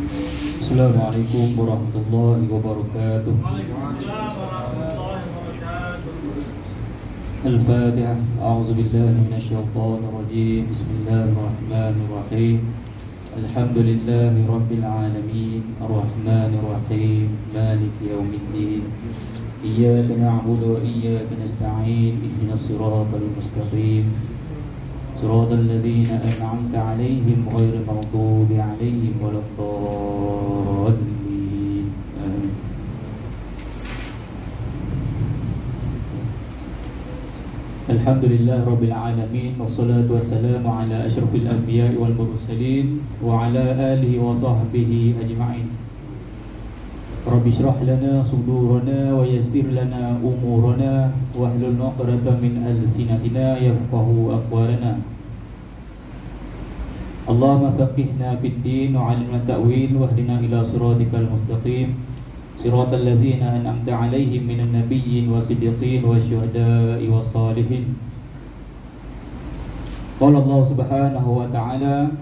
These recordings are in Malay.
Assalamualaikum warahmatullahi wabarakatuh. Al-Fatihah. A'udzubillahi minasyaitonir rajim. Bismillahirrahmanirrahim. Alhamdulillahi rabbil alamin. Arrahmanir rahim. Maliki yaumiddin. Iyyaka na'budu wa iyyaka nasta'in. Ihdinas siratal mustaqim. Siratal ladzina an'amta 'alaihim ghairil maghdubi 'alaihim waladdallin. Amin. Alhamdulillah rabbil alamin, wassalatu wassalamu ala asyrafil anbiya'i wal mursalin wa ala alihi wa sahbihi ajma'in. Rabbi shrah lana sudurana wa yassir lana umurana wahlul 'uqdatam min alsinatina yafqahu aqwalana. Allahumma faqihna fid din wa 'allimna ta'wil wahdina ila siratikal mustaqim. Siratal ladzina an'amta 'alaihim minan nabiyyin wasiddiqin wasyuhada'i wassalihin. Qala Allah subhanahu wa ta'ala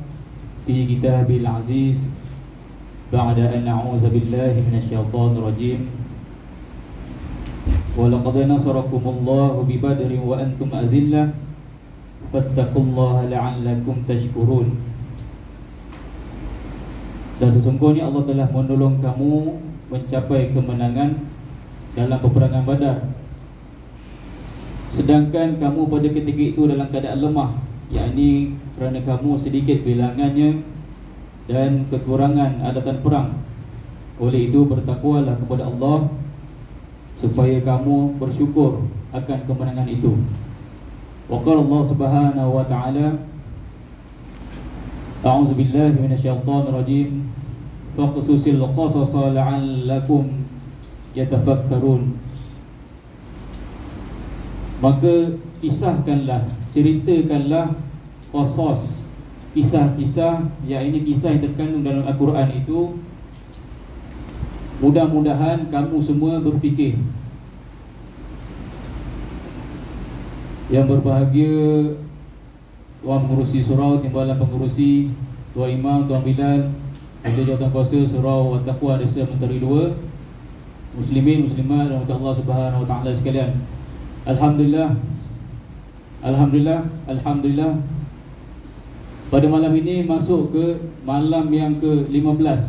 fi kitabil aziz ba'da an na'udzu billahi minasyaitonir rajim. Wa laqad nasarakumullahu bi badrin wa antum adillah fattaqullaha la'allakum tashkurun. Dan sesungguhnya Allah telah menolong kamu mencapai kemenangan dalam peperangan Badar, sedangkan kamu pada ketika itu dalam keadaan lemah, yakni kerana kamu sedikit bilangannya dan kekurangan alatan perang. Oleh itu bertakwalah kepada Allah supaya kamu bersyukur akan kemenangan itu. Wa qala Allah subhanahu wa ta'ala, a'udzu billahi minasyaitonir rajim, faqsusil qasasa la'allakum yatafakkarun. Maka kisahkanlah, ceritakanlah qasas, kisah-kisah, yakni kisah yang terkandung dalam Al-Quran itu, mudah-mudahan kamu semua berfikir. Yang berbahagia Tuan Pengurusi Surau, Timbalan Pengurusi, Tuan Imam, Tuan Bilal, Ketua Jawatan Kuasa Surau At-Taqwa Desa Menteri 2, Muslimin, Muslimat, dan Allah Subhanahu Wa Ta'ala sekalian. Alhamdulillah, Alhamdulillah, Alhamdulillah. Pada malam ini masuk ke malam yang ke-15.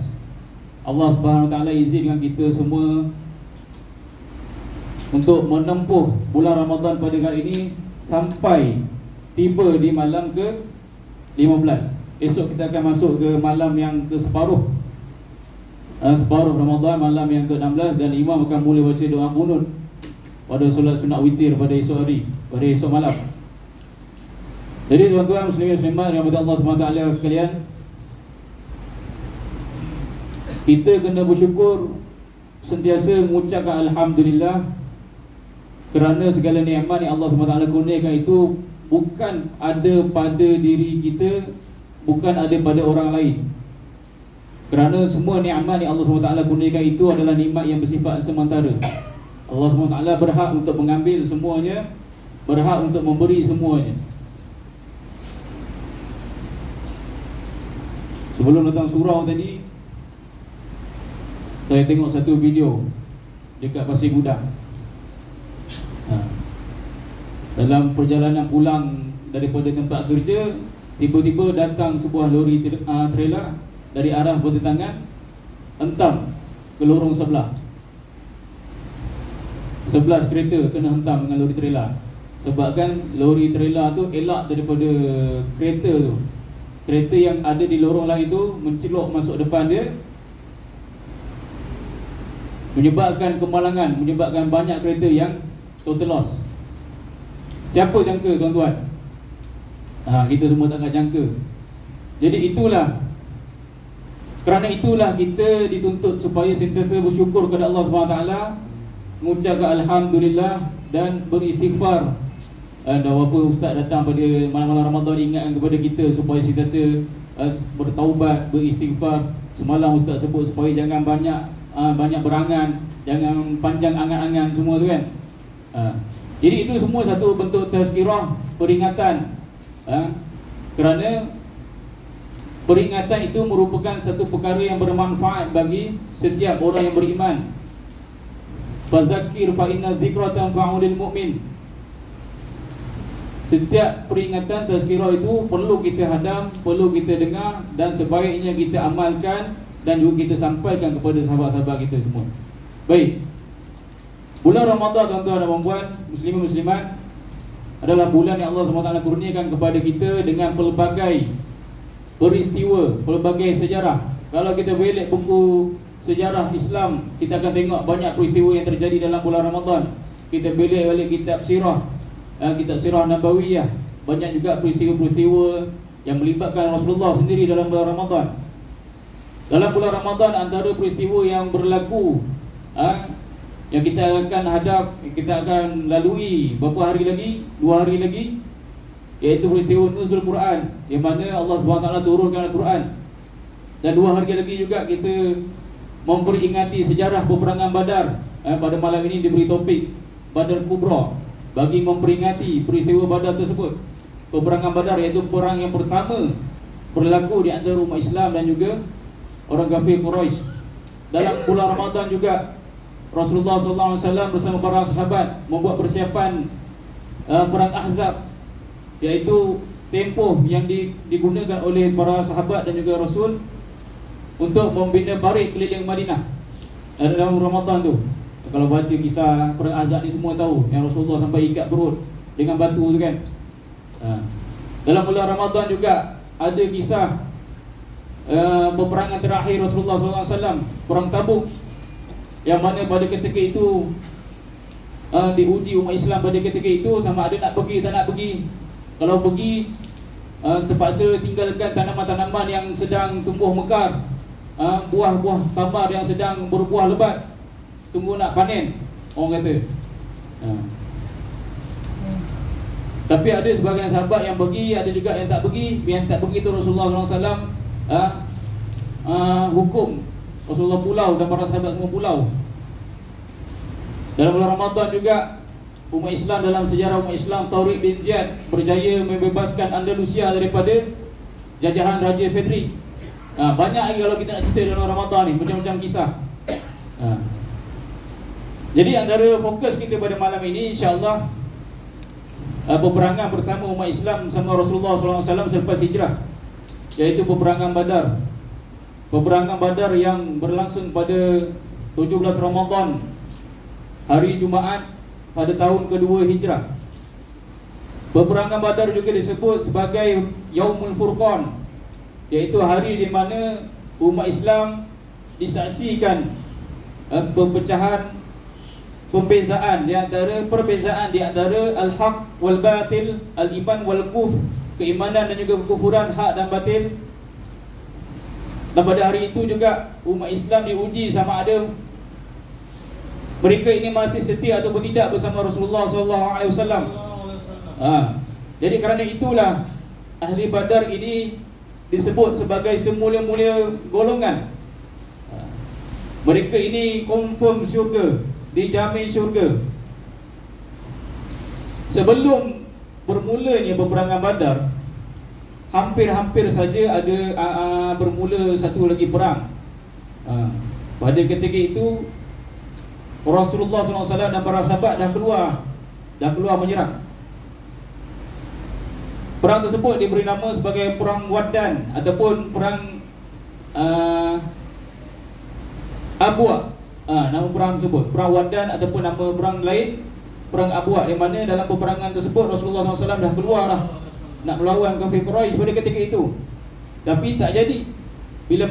Allah Subhanahu Wa Ta'ala izinkan kita semua untuk menempuh bulan Ramadan pada kali ini sampai tiba di malam ke-15. Esok kita akan masuk ke malam yang ke-separuh, separuh Ramadan, malam yang ke-16, dan imam akan mula baca doa qunut pada solat sunat witir pada esok hari, pada esok malam. Jadi tuan-tuan muslimin muslimat yang dirahmati Allah SWT sekalian, kita kena bersyukur, sentiasa mengucapkan Alhamdulillah kerana segala nikmat yang Allah SWT kurniakan itu bukan ada pada diri kita, bukan ada pada orang lain. Kerana semua nikmat yang Allah SWT kurniakan itu adalah nikmat yang bersifat sementara. Allah SWT berhak untuk mengambil semuanya, berhak untuk memberi semuanya. Sebelum datang surau tadi, saya tengok satu video dekat Pasir Gudang. Dalam perjalanan pulang daripada tempat kerja, tiba-tiba datang sebuah lori trailer dari arah bertentangan, hentam ke lorong sebelah. 11 kereta kena hentam dengan lori trailer. Sebabkan lori trailer tu elak daripada kereta tu. Kereta yang ada di lorong lain tu mencelok masuk depan dia, menyebabkan kemalangan, menyebabkan banyak kereta yang total loss. Siapa jangka tuan-tuan? Kita semua tak jangka. Jadi itulah, kerana itulah kita dituntut supaya sentiasa bersyukur kepada Allah SWT, mengucapkan Alhamdulillah dan beristighfar. Dan walaupun Ustaz datang pada malam-malam Ramadan ingatkan kepada kita supaya sentiasa bertaubat, beristighfar. Semalam Ustaz sebut supaya jangan banyak berangan, jangan panjang angan-angan semua tu kan. Jadi itu semua satu bentuk tazkirah, peringatan. Kerana Peringatan itu merupakan satu perkara yang bermanfaat bagi setiap orang yang beriman. Fadzakir fa inna dzikra tanfa'u lil mu'min. Setiap peringatan tazkirah itu perlu kita hadam, perlu kita dengar, dan sebaiknya kita amalkan dan juga kita sampaikan kepada sahabat-sahabat kita semua. Baik. Bulan Ramadan, tuan-tuan dan puan-puan, muslimin muslimat, adalah bulan yang Allah SWT kurniakan kepada kita dengan pelbagai peristiwa, pelbagai sejarah. Kalau kita belik buku sejarah Islam, kita akan tengok banyak peristiwa yang terjadi dalam bulan Ramadan. Kita belik balik kitab sirah, kitab sirah Nabawiyah, banyak juga peristiwa-peristiwa yang melibatkan Rasulullah sendiri dalam bulan Ramadan. Dalam bulan Ramadan, antara peristiwa yang berlaku yang kita akan hadap, kita akan lalui berapa hari lagi? 2 hari lagi, iaitu peristiwa nuzul Quran, di mana Allah SWT turunkan Al-Quran. Dan 2 hari lagi juga kita memperingati sejarah peperangan Badar. Pada malam ini diberi topik Badar Kubra, bagi memperingati peristiwa Badar tersebut. Peperangan Badar iaitu perang yang pertama berlaku di antara umat Islam dan juga orang kafir Quraisy. Dalam bulan Ramadan juga Rasulullah SAW bersama para sahabat membuat persiapan perang Ahzab, iaitu tempoh yang digunakan oleh para sahabat dan juga Rasul untuk membina parit keliling Madinah dalam Ramadan tu. Kalau baca kisah perang Ahzab ni semua tahu yang Rasulullah sampai ikat perut dengan batu tu kan. Dalam bulan Ramadan juga ada kisah peperangan terakhir Rasulullah SAW, perang Tabuk, yang mana pada ketika itu diuji umat Islam pada ketika itu sama ada nak pergi tak nak pergi. Kalau pergi, terpaksa tinggalkan tanaman-tanaman yang sedang tumbuh mekar, buah-buah tamar yang sedang berbuah lebat, tunggu nak panen, orang kata. Tapi ada sebagian sahabat yang pergi, ada juga yang tak pergi. Yang tak pergi itu Rasulullah SAW hukum Rasulullah pulau dan para sahabat semua pulau. Dalam bulan Ramadan juga umat Islam, dalam sejarah umat Islam, Taurik bin Ziyad berjaya membebaskan Andalusia daripada jajahan Raja Fedri. Banyak lagi kalau kita nak cerita dalam Ramadan ni, macam-macam kisah. Jadi antara fokus kita pada malam ini, insya-Allah, peperangan pertama umat Islam sama Rasulullah SAW selepas hijrah, iaitu peperangan Badar. Peperangan Badar yang berlangsung pada 17 Ramadan, hari Jumaat pada tahun kedua hijrah. Peperangan Badar juga disebut sebagai Yaumul Furqan, iaitu hari di mana umat Islam disaksikan perbezaan di antara al-haq wal batil, al-iman wal kufr, keimanan dan juga kekufuran, hak dan batil. Dan pada hari itu juga umat Islam diuji sama ada mereka ini masih setia atau tidak bersama Rasulullah SAW. Jadi kerana itulah ahli Badar ini disebut sebagai semulia-mulia golongan. Mereka ini confirm syurga, dijamin syurga. Sebelum bermulanya peperangan Badar, hampir-hampir saja ada bermula satu lagi perang. Pada ketika itu Rasulullah SAW dan para sahabat dah keluar menyerang. Perang tersebut diberi nama sebagai Perang Waddan ataupun Perang Abwa. Nama perang tersebut Perang Waddan ataupun nama perang lain Perang Abwa, di mana dalam peperangan tersebut Rasulullah SAW dah keluar dah nak melawan kafir Quraisy pada ketika itu. Tapi tak jadi. Bila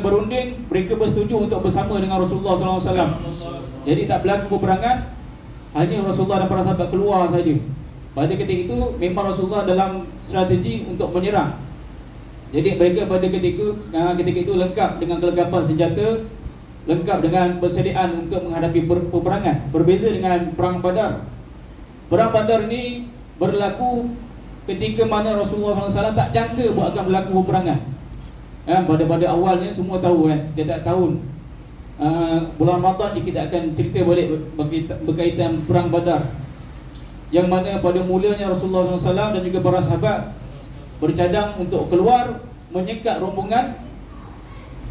berunding, mereka bersetuju untuk bersama dengan Rasulullah SAW. Jadi tak berlaku peperangan, hanya Rasulullah dan para sahabat keluar saja. Pada ketika itu memang Rasulullah dalam strategi untuk menyerang. Jadi mereka pada ketika itu lengkap dengan kelengkapan senjata, lengkap dengan persediaan untuk menghadapi peperangan. Berbeza dengan Perang Badar. Perang Badar ini berlaku ketika mana Rasulullah SAW tak jangka buat akan berlaku peperangan. Pada awalnya semua tahu kan, tiap tahun bulan Ramadan kita akan cerita balik berkaitan Perang Badar, yang mana pada mulanya Rasulullah SAW dan juga para sahabat bercadang untuk keluar menyekat rombongan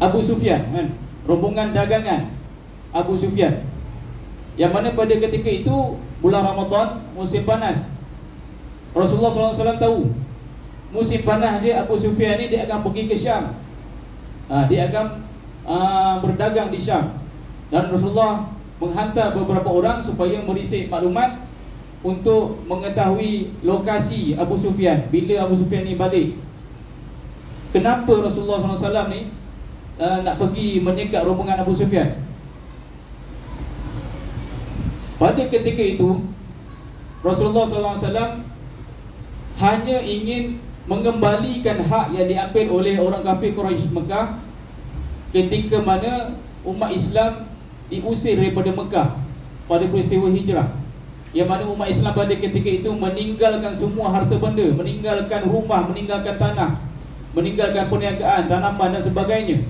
Abu Sufyan, kan? Rombongan dagangan Abu Sufyan, yang mana pada ketika itu bulan Ramadan, musim panas. Rasulullah SAW tahu musim panas dia Abu Sufyan ni dia akan pergi ke Syam. Dia akan berdagang di Syam. Dan Rasulullah menghantar beberapa orang supaya merisik maklumat untuk mengetahui lokasi Abu Sufyan, bila Abu Sufyan ni balik. Kenapa Rasulullah SAW ni nak pergi menyekat rombongan Abu Sufyan? Pada ketika itu Rasulullah SAW hanya ingin mengembalikan hak yang diambil oleh orang kafir Quraisy Mekah ketika mana umat Islam diusir daripada Mekah pada peristiwa hijrah, yang mana umat Islam pada ketika itu meninggalkan semua harta benda, meninggalkan rumah, meninggalkan tanah, meninggalkan perniagaan, tanaman dan sebagainya.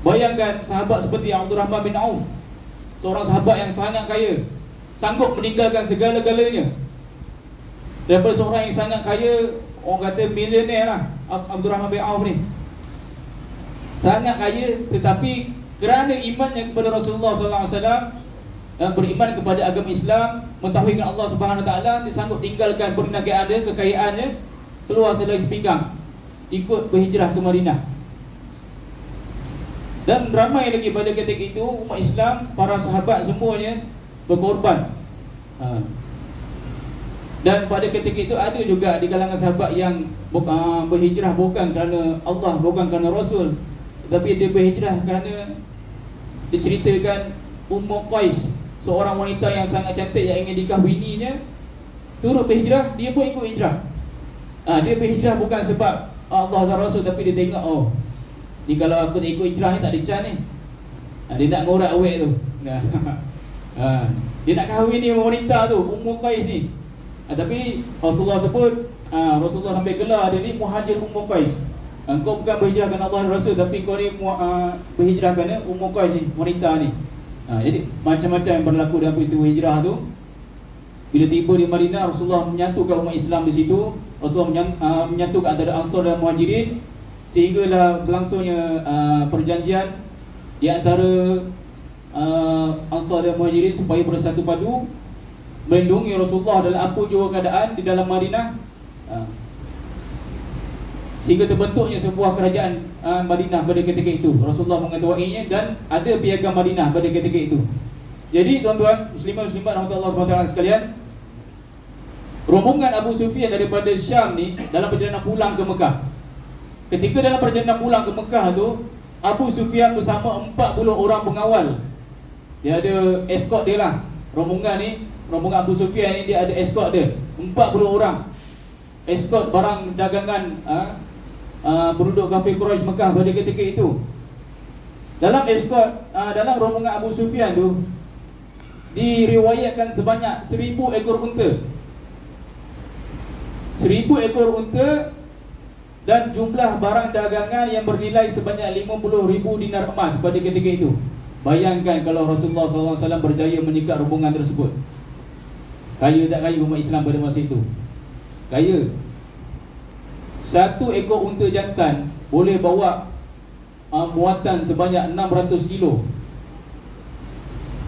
Bayangkan sahabat seperti Abdul Rahman bin Auf, seorang sahabat yang sangat kaya, sanggup meninggalkan segala-galanya. Daripada seorang yang sangat kaya, orang kata milioner lah, Abdul Rahman bin Auf ni sangat kaya, tetapi kerana imannya kepada Rasulullah SAW dan beriman kepada agama Islam, mentauhidkan Allah Subhanahu Wa Taala, dia sanggup tinggalkan perniagaan dia, kekayaannya, keluar selai sepinggang, ikut berhijrah ke Madinah. Dan ramai lagi pada ketika itu umat Islam, para sahabat semuanya berkorban. Dan pada ketika itu ada juga di kalangan sahabat yang berhijrah bukan kerana Allah, bukan kerana Rasul, tetapi dia berhijrah kerana diceritakan Ummu Qais, seorang wanita yang sangat cantik yang ingin dikahwininya, turut berhijrah, dia pun ikut hijrah. Dia berhijrah bukan sebab Allah dan Rasul, tapi dia tengok, oh ni kalau aku tak ikut hijrah ni tak ada can ni. Dia nak ngorak awet tu. Dia nak kahwin ni wanita tu, Ummu Qais ni. Tapi Rasulullah sebut, Rasulullah sampai gelar dia ni Muhajir Ummu Qais. Kau bukan berhijrah kerana Allah dan Rasul, tapi kau ni berhijrah kerana Ummu Qais ni, wanita ni. Jadi macam-macam yang berlaku dalam peristiwa hijrah tu. Bila tiba di Madinah, Rasulullah menyatukan umat Islam di situ. Rasulullah menyatukan antara Ansar dan Muhajirin, sehinggalah berlangsungnya perjanjian di antara Ansar dan Muhajirin supaya bersatu padu melindungi Rasulullah dalam apa jua keadaan di dalam Madinah, sehingga terbentuknya sebuah kerajaan Madinah pada ketika itu. Rasulullah mengetuainya dan ada piagam Madinah pada ketika itu. Jadi tuan-tuan muslimat-muslimat rahmatullah SWT sekalian, rombongan Abu Sufyan daripada Syam ni dalam perjalanan pulang ke Mekah. Ketika dalam perjalanan pulang ke Mekah tu, Abu Sufyan bersama 40 orang pengawal. Dia ada escort dia lah. Rombongan Abu Sufyan ni dia ada escort dia, 40 orang. Escort barang dagangan penduduk kafir Quraisy Mekah pada ketika itu. Dalam escort, dalam rombongan Abu Sufyan tu diriwayatkan sebanyak 1000 ekor unta. 1000 ekor unta dan jumlah barang dagangan yang bernilai sebanyak 50,000 dinar emas pada ketika itu. Bayangkan kalau Rasulullah SAW berjaya menyekat rombongan tersebut. Kaya tak kaya umat Islam pada masa itu? Kaya. Satu ekor unta jantan boleh bawa muatan sebanyak 600 kilo.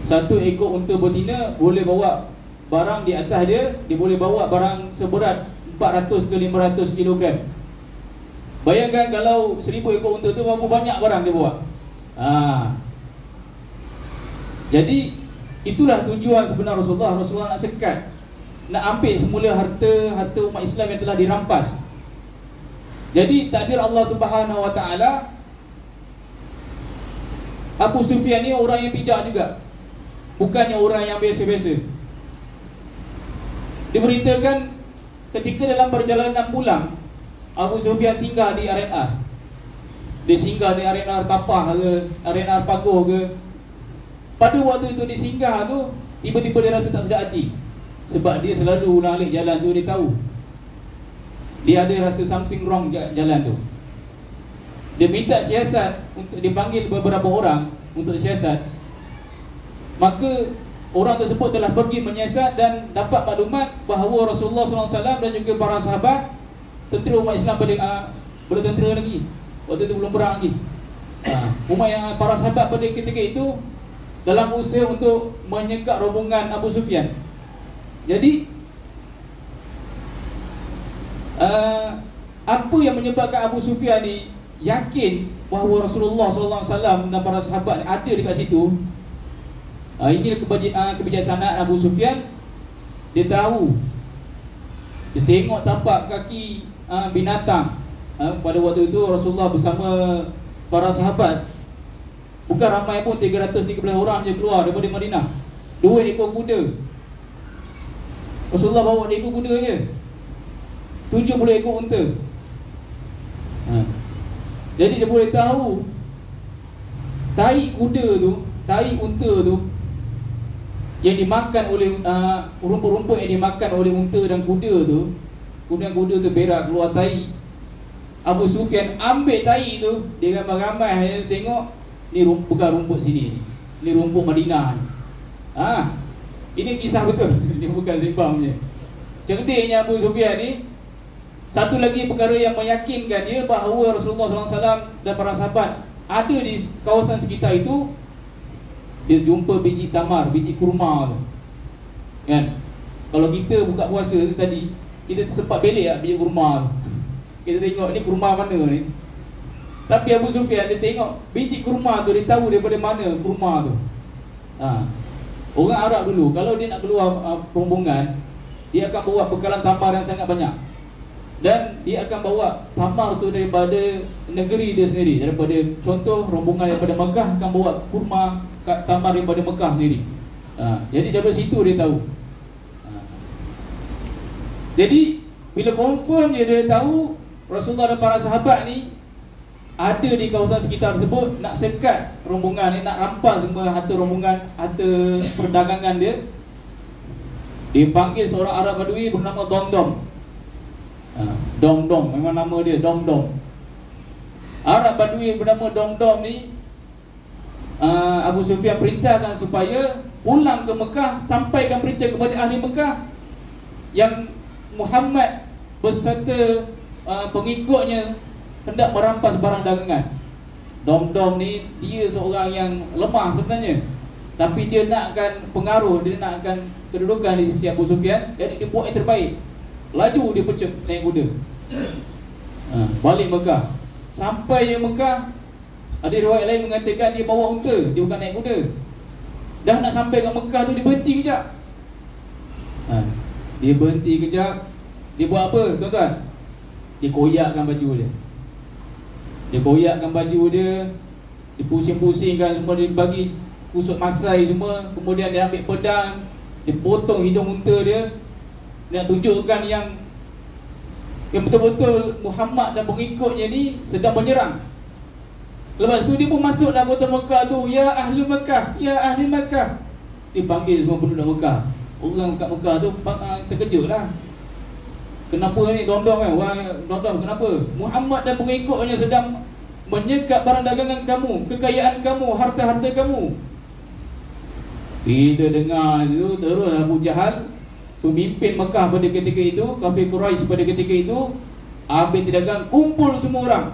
Satu ekor unta betina boleh bawa barang di atas dia, dia boleh bawa barang seberat 400 ke 500 kilogram. Bayangkan kalau 1000 ekor unta tu berapa banyak barang dia bawa. Jadi itulah tujuan sebenar Rasulullah. Rasulullah nak sekat, nak ambil semula harta umat Islam yang telah dirampas. Jadi takdir Allah Subhanahu Wa Taala, Abu Sufyan ni orang yang bijak juga, bukannya orang yang biasa-biasa. Diberitakan ketika dalam perjalanan pulang, Abu Sufyan singgah di R&R. Dia singgah di R&R Tapah ke, R&R Pagoh ke. Pada waktu itu dia singgah tu, tiba-tiba dia rasa tak sedap hati. Sebab dia selalu ulang alik jalan tu, dia tahu dia ada rasa something wrong jalan tu. Dia minta siasat untuk dipanggil beberapa orang untuk siasat. Maka orang tersebut telah pergi menyiasat dan dapat maklumat bahawa Rasulullah SAW dan juga para sahabat, tentera umat Islam bertentera lagi. Waktu itu belum perang lagi. Umayyah, para sahabat pada ketika itu dalam usaha untuk menyekat rombongan Abu Sufyan. Jadi apa yang menyebabkan Abu Sufyan ni yakin bahawa Rasulullah SAW dan para sahabat ada dekat situ? Ini kebijaksanaan Abu Sufyan. Dia tahu, dia tengok tapak kaki binatang. Pada waktu itu Rasulullah bersama para sahabat, bukan ramai pun, 313 orang je keluar daripada Madinah. 2 ekor kuda. Rasulullah bawa 2 ekor kuda je, 70 ekor unta. Jadi dia boleh tahu tai kuda tu, tai unta tu yang dimakan oleh rumput-rumput yang dimakan oleh unta dan kuda tu. Kemudian kuda tu berak keluar tai. Abu Sufyan ambil tai tu, dia ramai-ramai dia tengok, ni bukan rumput sini ni rumput Madinah ni. Ini kisah betul. Ini bukan sembang je. Cerdiknya Abu Sufyan ni. Satu lagi perkara yang meyakinkan dia bahawa Rasulullah SAW dan para sahabat ada di kawasan sekitar itu, dia jumpa biji tamar, biji kurma tu, kan? Kalau kita buka puasa tadi, kita sempat belik tak biji kurma tu? Kita tengok ni kurma mana ni. Tapi Abu Sufyan dia tengok biji kurma tu, dia tahu daripada mana kurma tu. Orang Arab dulu kalau dia nak keluar rombongan, dia akan bawa bekalan tamar yang sangat banyak. Dan dia akan bawa tamar tu daripada negeri dia sendiri. Daripada, contoh rombongan daripada Mekah akan bawa kurma tamar daripada Mekah sendiri. Jadi daripada situ dia tahu. Jadi bila confirm dia tahu Rasulullah dan para sahabat ni ada di kawasan sekitar tersebut, nak sekat rombongan ni, nak rampas semua harta rombongan, harta perdagangan dia. Dia panggil seorang Arab Badui bernama Domdom. Domdom, memang nama dia Domdom. Arab Badui bernama Domdom ni, Abu Sufyan perintahkan supaya pulang ke Mekah, sampaikan berita kepada ahli Mekah yang Muhammad beserta pengikutnya hendak merampas barang dagangan. Domdom ni dia seorang yang lemah sebenarnya, tapi dia nakkan pengaruh, dia nakkan kedudukan di sisi Abu Sufyan. Jadi dia buat yang terbaik. Laju dia pecah naik kuda, balik Mekah. Sampai dia Mekah, ada riwayat lain mengatakan dia bawa unta, dia bukan naik kuda. Dah nak sampai ke Mekah tu, dia berhenti kejap. Dia berhenti kejap. Dia buat apa tuan-tuan? Dia koyakkan baju dia. Dia koyakkan baju dia, dia pusing-pusingkan semua, dia bagi kusut masai semua. Kemudian dia ambil pedang, dia potong hidung unta dia. Dia nak tunjukkan yang betul-betul Muhammad dan pengikutnya ni sedang menyerang. Lepas tu dia pun masuk dalam kota Mekah tu. Ya ahli Mekah, ya ahli Mekah. Dia panggil semua penduduk Mekah. Orang kat Mekah tu terkejut lah. Kenapa ni Domdom kan? Wah Domdom, kenapa? Muhammad dan pengikutnya sedang menyekat barang dagangan kamu, kekayaan kamu, harta-harta kamu. Kita dengar itu, terus Abu Jahal, pemimpin Mekah pada ketika itu, kafir Quraisy pada ketika itu, ambil tindakan, kumpul semua orang.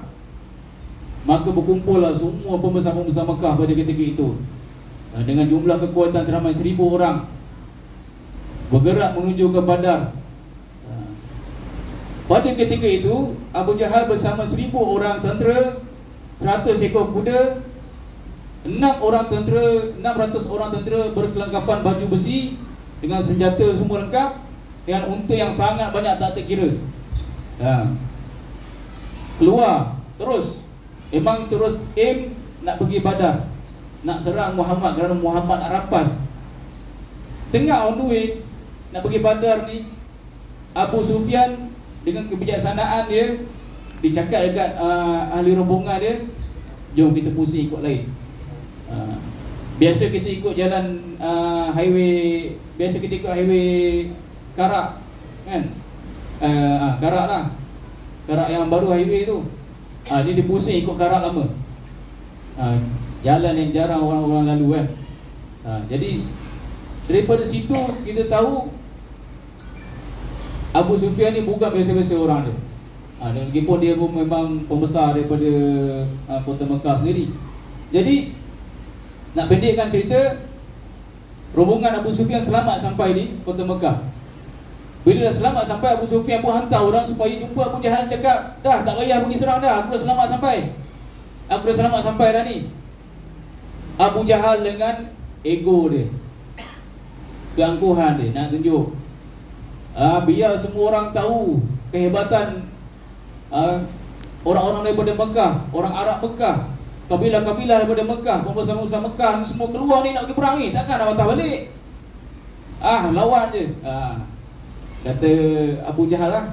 Maka berkumpullah semua pembesar-pembesar Mekah pada ketika itu, dengan jumlah kekuatan seramai 1000 orang, bergerak menuju ke Badar. Pada ketika itu Abu Jahal bersama 1000 orang tentera, 100 ekor kuda, 600 orang tentera berkelengkapan baju besi dengan senjata semua lengkap, dengan unta yang sangat banyak tak terkira. Keluar terus, memang terus aim nak pergi Badar, nak serang Muhammad kerana Muhammad nak rampas. Tengah on the way nak pergi Badar ni, Abu Sufyan dengan kebijaksanaan dia, dia cakap dekat ahli rombongan dia, jom kita pusing ikut lain. Biasa kita ikut jalan highway, biasa kita ikut highway Karak kan, Karak lah, Karak yang baru highway tu. Dia pusing ikut Karak lama, jalan yang jarang orang-orang lalu kan. Jadi daripada situ kita tahu Abu Sufyan ni bukan biasa-biasa orang dia. Dan lagipun dia pun memang pembesar daripada kota Mekah sendiri. Jadi nak pendekkan cerita, rombongan Abu Sufyan selamat sampai di kota Mekah. Bila dah selamat sampai, Abu Sufyan pun hantar orang supaya jumpa Abu Jahal, cakap, dah tak payah pergi serang dah, aku dah selamat sampai. Aku dah selamat sampai dah ni. Abu Jahal dengan ego dia, keangkuhan dia, nak tunjuk biar semua orang tahu kehebatan orang-orang daripada Mekah, orang Arab Mekah, kabilah-kabilah daripada Mekah, pembesar-pembesar Mekah ni semua keluar ni nak pergi perang ni, takkan nak patah balik. Lawan je. Kata Abu Jahal lah,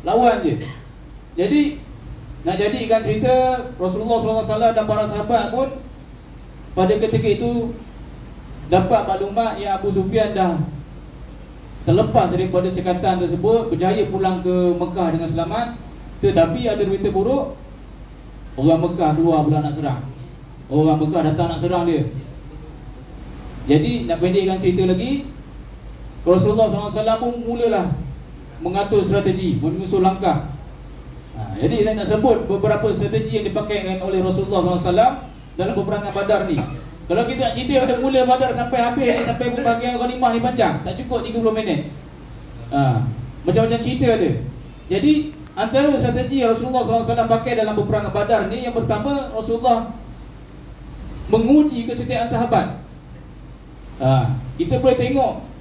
lawan je. Jadi nak jadikan cerita, Rasulullah SAW dan para sahabat pun pada ketika itu dapat maklumat yang Abu Sufyan dah terlepas daripada sekatan tersebut, berjaya pulang ke Mekah dengan selamat. Tetapi ada berita buruk, orang Mekah keluar pula nak serang. Orang Mekah datang nak serang dia. Jadi nak pendekkan cerita lagi, Rasulullah SAW pun mulalah mengatur strategi, menyusun langkah. Jadi saya nak sebut beberapa strategi yang dipakai oleh Rasulullah SAW dalam peperangan Badar ni. Kalau kita nak cerita dari mula Badar sampai habis, sampai bahagian ghanimah ni panjang, tak cukup 30 minit. Macam-macam cerita ada. Jadi antara strategi Rasulullah SAW pakai dalam peperangan Badar ni, yang pertama, Rasulullah menguji kesetiaan sahabat. Kita boleh tengok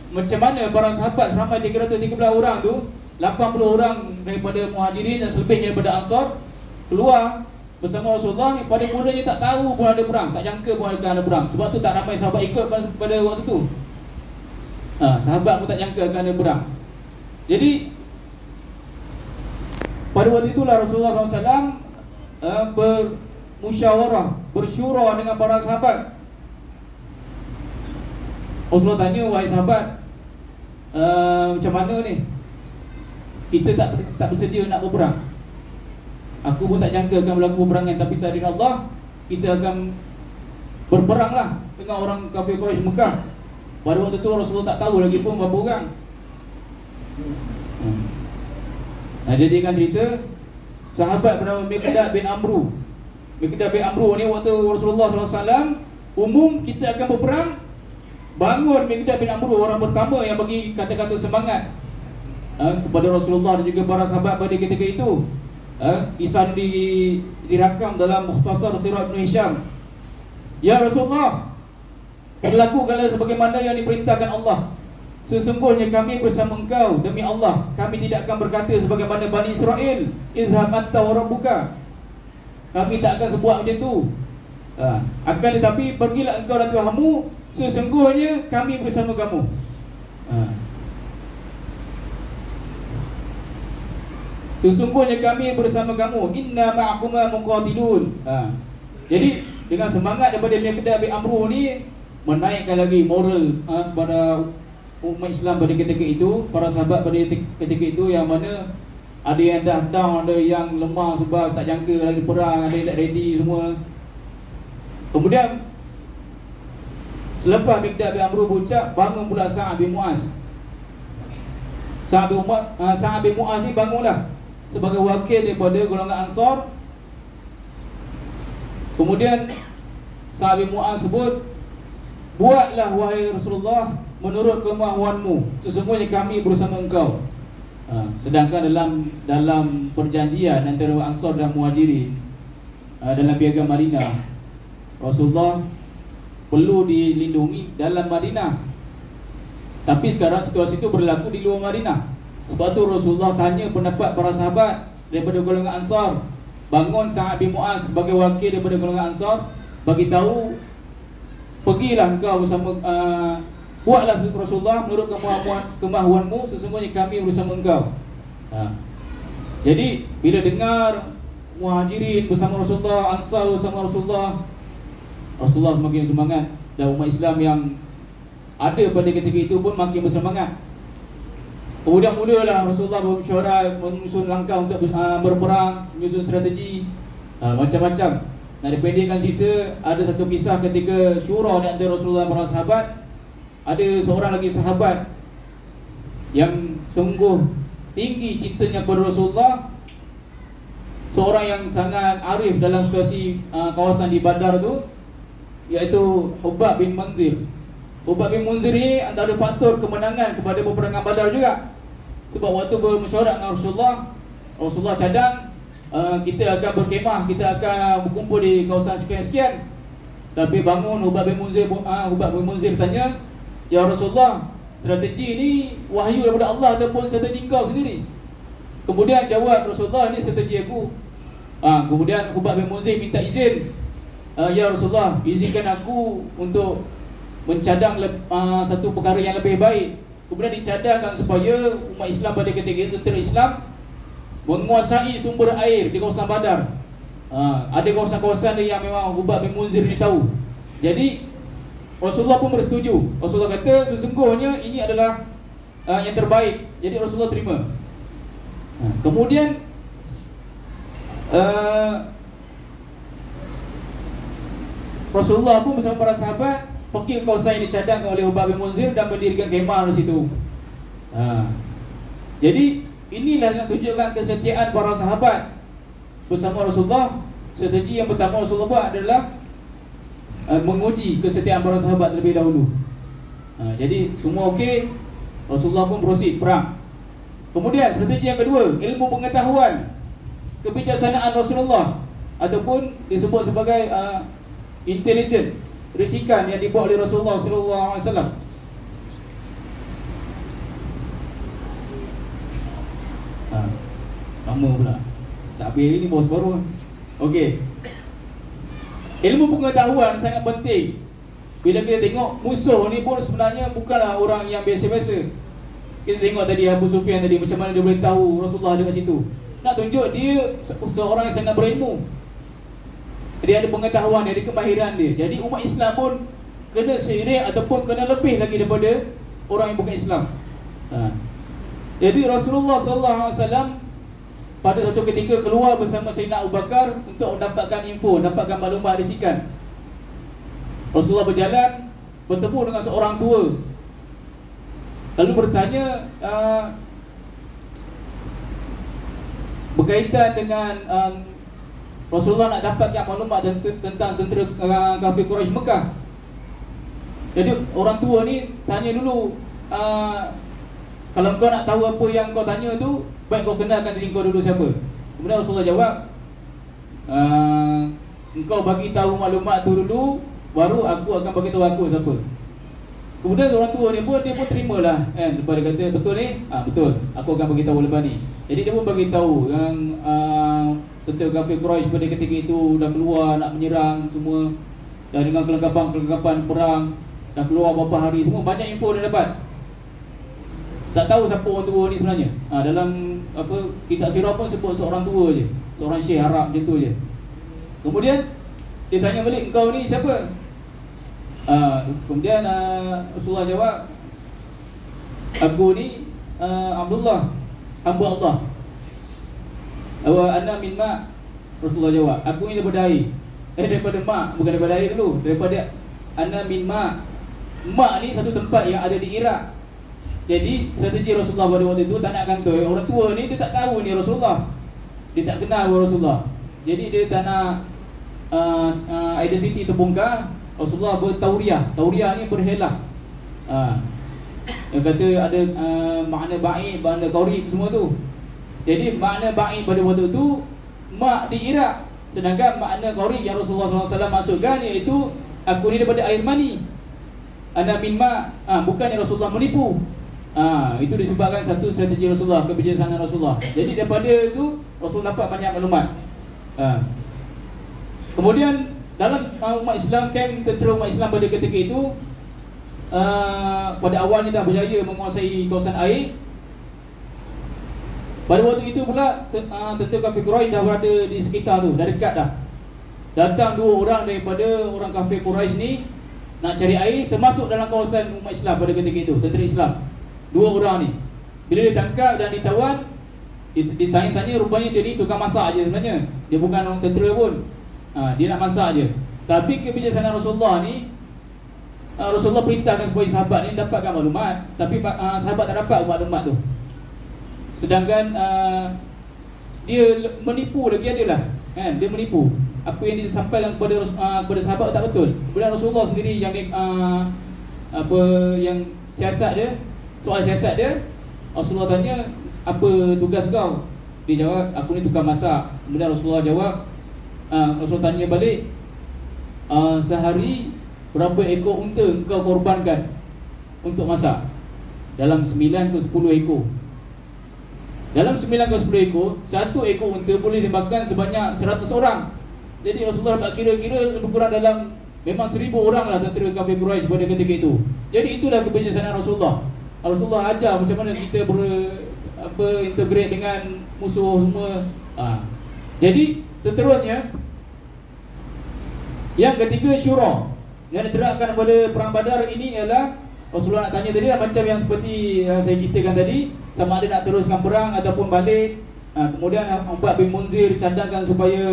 macam mana para sahabat seramai 313 orang tu, 80 orang daripada Muhajirin dan selebihnya daripada Ansar keluar bersama Rasulullah. Pada mulanya tak tahu pun ada perang, tak jangka pun ada perang. Sebab tu tak ramai sahabat ikut pada waktu tu. Sahabat pun tak jangka akan ada perang. Jadi pada waktu itulah Rasulullah SAW bermusyawarah, bersyura dengan para sahabat. Rasulullah tanya, wahai sahabat, macam mana ni? Kita tak bersedia nak berperang. Aku pun tak jangka akan berlaku peperangan, tapi takdir Allah, kita akan berperanglah dengan orang kafir Quraisy Mekah. Pada waktu tu Rasulullah tak tahu lagi pun berapa orang. Jadikan cerita, sahabat bernama Miqdad bin Amru. Miqdad bin Amru ni waktu Rasulullah SAW umum kita akan berperang, bangun Miqdad bin Amru orang pertama yang bagi kata-kata semangat kepada Rasulullah dan juga para sahabat pada ketika itu. Kisah dirakam dalam Mukhtasar Sirah Ibn Hisham. Ya Rasulullah, berlakukanlah sebagaimana yang diperintahkan Allah. Sesungguhnya kami bersama engkau, demi Allah kami tidak akan berkata sebagaimana Bani Israel, izhab anta wa rabbuka. Kami tak akan sebuah macam tu. Akan tetapi pergilah engkau dan Tuhanmu, sesungguhnya kami bersama kamu. Sesungguhnya kami bersama kamu. Inna ma'akuma muqatilun. Jadi dengan semangat daripada Miqdad bin Amru ni, menaikkan lagi moral pada umat Islam pada ketika itu, para sahabat pada ketika itu, yang mana ada yang dah down, ada yang lemah sebab tak jangka lagi perang, ada yang tak ready semua. Kemudian selepas Miqdad bin Amru berucap, bangun pula Sa'ad bin Mu'az. Sa'ad bin Mu'az ni bangunlah sebagai wakil daripada golongan Ansar. Kemudian Sa'ad bin Mu'az sebut, buatlah wahai Rasulullah menurut kemahuanmu, sesungguhnya kami bersama engkau. Sedangkan dalam perjanjian antara Ansar dan Muhajirin dalam piagam Madinah, Rasulullah perlu dilindungi dalam Madinah. Tapi sekarang situasi itu berlaku di luar Madinah. Sebab tu Rasulullah tanya pendapat para sahabat daripada golongan Ansar. Bangun Sa'ad bin Mu'az sebagai wakil daripada golongan Ansar, bagi tahu, pergilah engkau bersama, buatlah Rasulullah menurut kemahuanmu, sesungguhnya kami bersama engkau. Jadi bila dengar Muhajirin bersama Rasulullah, Ansar bersama Rasulullah, Rasulullah semakin semangat, dan umat Islam yang ada pada ketika itu pun makin bersemangat. Kemudian mulalah Rasulullah bermusyawarah, menyusun langkah untuk berperang, menyusun strategi macam-macam. Nak dipendekkan cerita, ada satu kisah ketika syura di antara Rasulullah dan para sahabat. Ada seorang lagi sahabat yang sungguh tinggi cintanya kepada Rasulullah, seorang yang sangat arif dalam situasi kawasan di Badar tu, iaitu Hubab bin Munzir. Hubab bin Munzir ni antara faktor kemenangan kepada peperangan Badar juga. Sebab waktu bermesyuarat dengan Rasulullah cadang, kita akan berkemah, kita akan berkumpul di kawasan sekian-sekian. Tapi bangun Hubab bin Munzir tanya, "Ya Rasulullah, strategi ni wahyu daripada Allah ataupun strategi kau sendiri?" Kemudian jawab Rasulullah, "Ini strategi aku." Kemudian Hubab bin Munzir minta izin, "Ya Rasulullah, izinkan aku untuk mencadang satu perkara yang lebih baik." Kemudian dicadangkan supaya umat Islam pada ketika itu, tentera Islam menguasai sumber air di kawasan Badar. Ada kawasan-kawasan yang memang Hubab bin Munzir ni tahu. Jadi Rasulullah pun bersetuju. Rasulullah kata sesungguhnya ini adalah yang terbaik. Jadi Rasulullah terima. Kemudian Rasulullah pun bersama para sahabat pergi ke kawasan yang dicadangkan oleh Hubab bin Munzir dan mendirikan kemah di situ. Jadi inilah yang tunjukkan kesetiaan para sahabat bersama Rasulullah. Strategi yang pertama Rasulullah buat adalah menguji kesetiaan para sahabat terlebih dahulu. Jadi semua okey, Rasulullah pun proceed perang. Kemudian strategi yang kedua, ilmu pengetahuan, kebijaksanaan Rasulullah ataupun disebut sebagai intelligent, risikan yang dibuat oleh Rasulullah sallallahu alaihi wasallam. Lama pula. Tak habis ni bos baru. Okey. Ilmu pengetahuan sangat penting. Bila kita tengok musuh ni pun sebenarnya bukanlah orang yang biasa-biasa. Kita tengok tadi Abu Sufyan tadi, macam mana dia boleh tahu Rasulullah ada kat situ. Nak tunjuk dia seorang yang sangat berilmu. Dia ada pengetahuan dia, ada kemahiran dia. Jadi umat Islam pun kena seiring ataupun kena lebih lagi daripada orang yang bukan Islam. Jadi Rasulullah sallallahu alaihi wasallam pada satu ketika keluar bersama Sayyidina Abu Bakar untuk mendapatkan info, dapatkan maklumat risikan. Rasulullah berjalan, bertemu dengan seorang tua, lalu bertanya berkaitan dengan Rasulullah nak dapatkan maklumat tentang tentera kafir Quraisy Mekah. Jadi orang tua ni tanya dulu, kalau kau nak tahu apa yang kau tanya tu, baik kau kenalkan diri kau dulu siapa. Kemudian Rasulullah jawab, engkau bagi tahu maklumat tu dulu, baru aku akan bagi tahu aku siapa. Kemudian orang tua ni pun, dia pun terimalah kan. Lepas dia kata, betul ni? Betul, aku akan bagi tahu lepas ni. Jadi dia pun bagi tahu yang tentera kafir Quraisy pada ketika itu dah keluar nak menyerang semua, dan dengan kelengkapan perang, dah keluar beberapa hari, semua banyak info dia dapat. Tak tahu siapa orang tua ni sebenarnya. Dalam kitab sirah pun sebut seorang tua je, seorang syekh Arab macam tu je. Kemudian dia tanya balik, engkau ni siapa? Kemudian Rasulullah jawab, aku ni Abdullah, hamba Allah. Ana min ma'. Rasulullah jawab, aku ni daripada air. Daripada ma', bukan daripada air dulu, daripada ana min ma'. Ma' ni satu tempat yang ada di Iraq. Jadi strategi Rasulullah pada waktu itu tak nak kantoi. Orang tua ni dia tak tahu ni Rasulullah, dia tak kenal Rasulullah. Jadi dia tak nak identiti terbongkar. Rasulullah bertauriah. Tauriah ni berhelah. Yang kata ada makna baik, makna qarib semua tu. Jadi makna baik pada waktu itu mak di Iraq, sedangkan makna qarib yang Rasulullah SAW masukkan iaitu aku ni daripada air mani. Ana min ma'. Bukannya Rasulullah menipu. Itu disebabkan satu strategi Rasulullah, kebijaksanaan Rasulullah. Jadi daripada itu Rasulullah dapat banyak maklumat. Kemudian dalam umat Islam, tentera umat Islam pada ketika itu pada awalnya dah berjaya menguasai kawasan air. Pada waktu itu pula tentera kafir Quraisy dah berada di sekitar tu, dah dekat dah. Datang dua orang daripada orang kafir Quraisy ni nak cari air, termasuk dalam kawasan umat Islam pada ketika itu, tentera Islam. Dua orang ni bila ditangkap dan ditawan, ditanya-tanya, rupanya dia ni tukang masak je sebenarnya. Dia bukan orang tentera pun. Dia nak masak je. Tapi kebijaksanaan Rasulullah ni, Rasulullah perintahkan supaya sahabat ni dapatkan maklumat, tapi sahabat tak dapat maklumat tu. Sedangkan dia menipu lagi adalah kan, dia menipu. Apa yang disampaikan kepada sahabat tak betul. Kemudian Rasulullah sendiri yang apa yang siasat dia, soal siasat dia, Rasulullah tanya, apa tugas kau? Dia jawab, aku ni tukang masak. Kemudian Rasulullah jawab, Rasulullah tanya balik, sehari berapa ekor unta kau korbankan untuk masak? Dalam 9 ke 10 ekor. Dalam 9 ke 10 ekor, satu ekor unta boleh dimakan sebanyak 100 orang. Jadi Rasulullah tak kira-kira lebih kurang dalam memang 1000 orang lah tentera kafir Quraisy pada ketika itu. Jadi itulah kebijaksanaan Rasulullah. Rasulullah ajar macam mana kita integrate dengan musuh semua. Jadi seterusnya, yang ketiga syura. Yang diterapkan pada perang Badar ini ialah Rasulullah nak tanya tadi macam yang seperti saya ceritakan tadi, sama ada nak teruskan perang ataupun balik. Kemudian Ubadah bin Munzir cadangkan supaya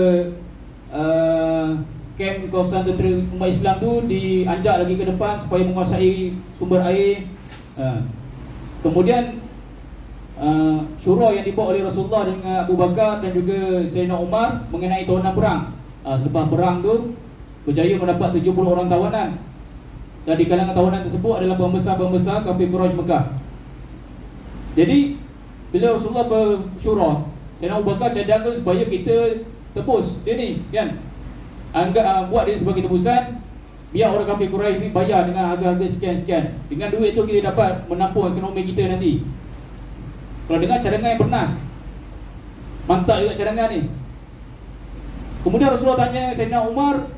kem kawasan tentera umat Islam tu dianjak lagi ke depan supaya menguasai sumber air. Kemudian syura yang dibawa oleh Rasulullah dengan Abu Bakar dan juga Sayyidina Umar mengenai tawanan perang. Selepas perang tu berjaya mendapat 70 orang tawanan. Dan di kalangan tawanan tersebut adalah pembesar-pembesar kafir Quraisy Mekah. Jadi bila Rasulullah bersyura, Sayyidina Abu Bakar cadangkan supaya kita tebus dia ni kan. Buat dia sebagai tebusan, biar orang kafir Quraisy ni bayar dengan harga-harga sekian-sekian. Dengan duit tu kita dapat menampung ekonomi kita nanti. Kalau dengar cadangan yang bernas, mantap juga cadangan ni. Kemudian Rasulullah tanya Sayyidina Umar,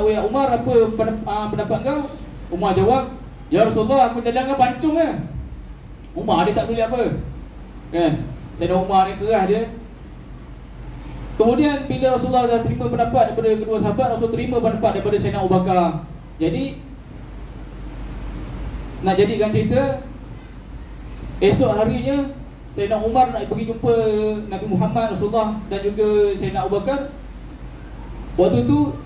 ya Umar, apa pendapat kau? Umar jawab, ya Rasulullah, aku cadangkan pancung lah. Umar dia tak boleh apa kan. Sayyidina Umar ni kerah dia. Kemudian bila Rasulullah dah terima pendapat daripada kedua sahabat, Rasulullah terima pendapat daripada Sayyidina Abu Bakar. Jadi nak jadikan cerita, esok harinya Sayyidina Umar nak pergi jumpa Nabi Muhammad, Rasulullah dan juga Sayyidina Abu Bakar. Waktu tu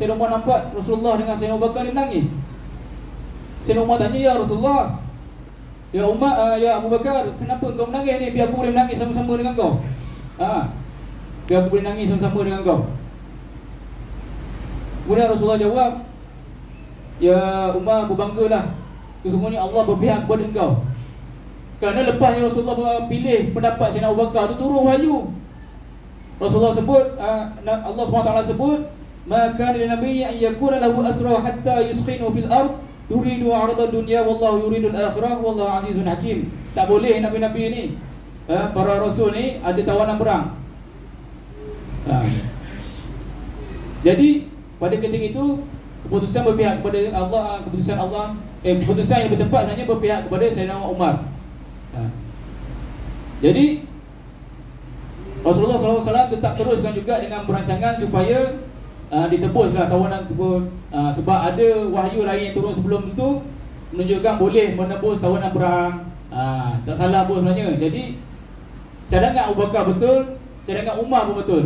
Sayyidina Umar nampak Rasulullah dengan Sayyidina Abu Bakar, dia menangis. Sayyidina Umar tanya, ya Rasulullah, ya Umar, ya Abu Bakar, kenapa kau menangis ni? Biar aku boleh menangis sama-sama dengan kau. Biar aku boleh nangis sama-sama dengan kau. Kemudian Rasulullah jawab, ya Umar, berbanggalah, sesungguhnya Allah berpihak kepada engkau. Kerana lepasnya Rasulullah pilih pendapat Sayyidina Abu Bakar, itu turun wahyu. Rasulullah sebut, Allah SWT sebut, maka lin nabi an yakuna lahu asra hatta yuskhinu fil ard turidu 'arada dunya wallahu yuridul akhirah wallahu azizun hakim. Tak boleh nabi-nabi ni, para rasul ni ada tawanan perang. Jadi pada ketika itu keputusan berpihak kepada Allah, keputusan yang bertempat sebenarnya berpihak kepada Sayyidina Umar. Jadi Rasulullah SAW tetap teruskan juga dengan perancangan supaya ditebuslah tawanan tersebut. Sebab ada wahyu lain yang turun sebelum itu menunjukkan boleh menebus tawanan perang. Tak salah pun sebenarnya. Jadi cadangan Abu Bakar betul, cadangan Umar pun betul.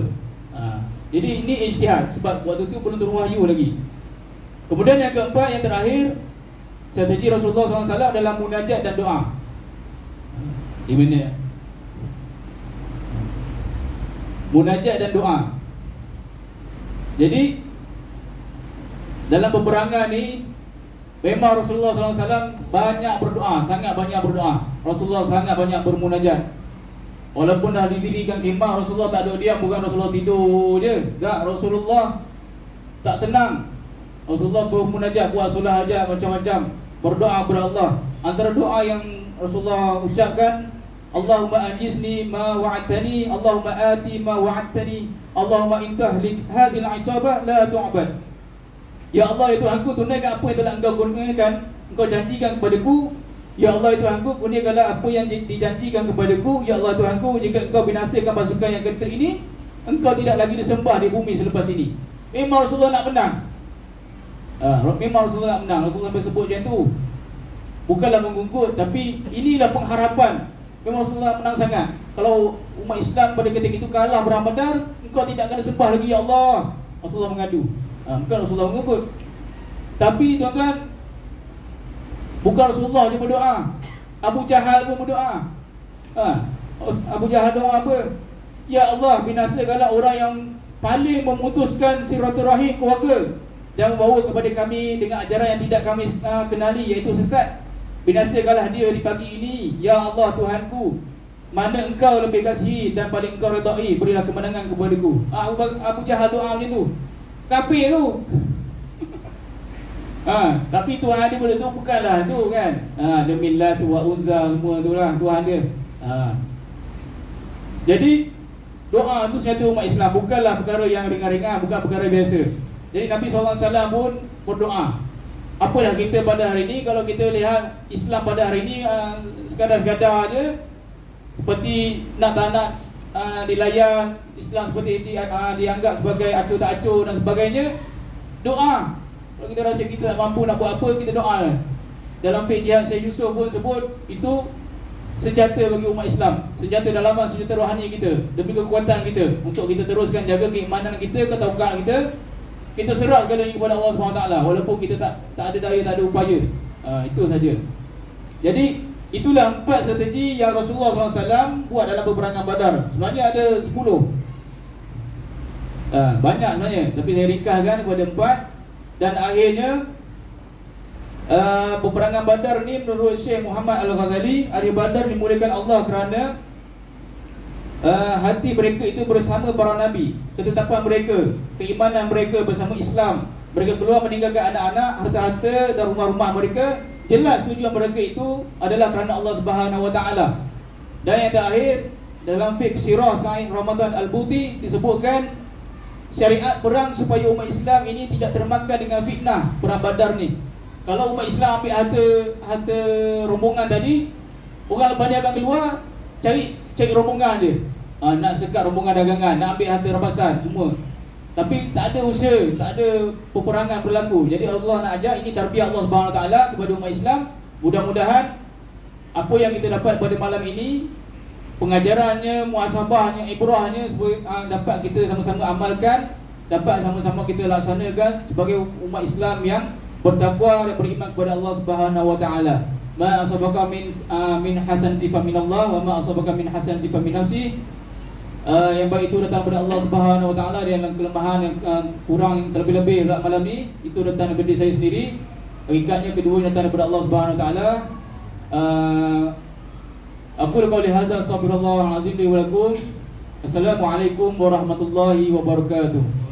Jadi ini ijtihad, sebab waktu itu belum turun wahyu lagi. Kemudian yang keempat, yang terakhir, strategi Rasulullah SAW dalam munajat dan doa. Di mana? Munajat dan doa. Jadi dalam peperangan ni memang Rasulullah SAW banyak berdoa, sangat banyak berdoa. Rasulullah sangat banyak bermunajat. Walaupun dah didirikan kemah, Rasulullah tak duduk diam. Bukan Rasulullah tidur je, tak, Rasulullah tak tenang. Rasulullah bermunajat, buat solat hajat macam-macam, berdoa kepada Allah. Antara doa yang Rasulullah ucapkan, Allahumma ajizni ma wa'adtani, Allahumma ati ma wa'adtani, Allahumma intahlik hadhil isabah la tu'bad. Ya Allah, ya Tuhanku, tunaikan apa yang telah engkau kurniakan, engkau janjikan kepadaku. Ya Allah, ya Tuhanku, kurniakanlah apa yang dijanjikan kepadaku. Ya Allah, Tuhanku, jika engkau binasakan pasukan yang kecil ini, engkau tidak lagi disembah di bumi selepas ini. Memang Rasulullah nak menang. Memang Rasulullah nak menang. Rasulullah sampai sebut macam tu. Bukanlah menggungkut, tapi inilah pengharapan. Memang Rasulullah menang sangat. Kalau umat Islam pada ketika itu kalah perang Badar, engkau tidak akan disembah lagi, ya Allah. Rasulullah mengadu. Bukan Rasulullah menggungkut. Tapi tuan-tuan, bukan Rasulullah je berdoa, Abu Jahal pun berdoa. Abu Jahal doa apa? Ya Allah, binasakanlah orang yang paling memutuskan silaturahim keluarga dan membawa kepada kami dengan ajaran yang tidak kami kenali, iaitu sesat. Binasakanlah dia di pagi ini. Ya Allah Tuhanku, mana engkau lebih kasihi dan paling engkau redai, berilah kemenangan kepadaku. Abu Jahal doa macam tu. Kafir tu. Tapi Tuhan dia boleh tu bukanlah tu kan. Demi Lat wa Uzza semua tu lah Tuhan dia. Jadi doa tu senjata umat Islam, bukanlah perkara yang ringan-ringan, bukan perkara biasa. Jadi Nabi SAW pun berdoa. Apalah kita pada hari ini, kalau kita lihat Islam pada hari ini sekadar-sekadar je, seperti nak tak nak dilayan, Islam seperti dianggap sebagai acuh tak acuh dan sebagainya. Doa. Kalau kita rasa kita tak mampu nak buat apa, kita doa. Dalam fiqh jihad Syekh Yusuf pun sebut itu senjata bagi umat Islam, senjata dalaman, senjata rohani kita, demi kekuatan kita untuk kita teruskan jaga keimanan kita, ketauhidan kita serah segalanya kepada Allah SWT, walaupun kita tak ada daya, tak ada upaya. Itu saja. Jadi itulah 4 strategi yang Rasulullah SAW buat dalam peperangan Badar. Sebenarnya ada 10, banyak sebenarnya, tapi saya ringkaskan kepada 4. Dan akhirnya peperangan Badar ni menurut Syekh Muhammad Al-Ghazali, Ahli Badar dimulakan Allah kerana hati mereka itu bersama para Nabi, ketetapan mereka, keimanan mereka bersama Islam. Mereka keluar meninggalkan anak-anak, harta-harta dan rumah-rumah mereka. Jelas tujuan mereka itu adalah kerana Allah Subhanahu Wa Taala. Dan yang terakhir, dalam fiqh sirah Said Ramadan Al-Buti disebutkan syariat perang supaya umat Islam ini tidak termakan dengan fitnah perang Badar ni. Kalau umat Islam ambil harta rombongan tadi, orang lepas dia akan keluar cari rombongan dia, nak sekat rombongan dagangan, nak ambil harta rampasan semua. Tapi tak ada usaha, tak ada peperangan berlaku. Jadi Allah nak ajak, ini tarbiyah Allah Subhanahu Wa Taala kepada umat Islam. Mudah-mudahan apa yang kita dapat pada malam ini, pengajarannya, muhasabahnya, ibrahnya, dapat kita sama-sama amalkan, dapat sama-sama kita laksanakan sebagai umat Islam yang bertakwa dan beriman kepada Allah Subhanahu Wa Taala. Ma asabaka min hasanati fa min Allah, wa ma asabaka min hasanati fa min nafsi. Yang baik itu datang daripada Allah Subhanahu Wa Taala, dan yang kelemahan yang kurang terlebih-lebih malam ni itu datang daripada saya sendiri. Hakikatnya kedua datang daripada Allah Subhanahu Wa Taala. Aku qauli hadza astaghfirullahal azim li wa lakum. Assalamualaikum warahmatullahi wabarakatuh.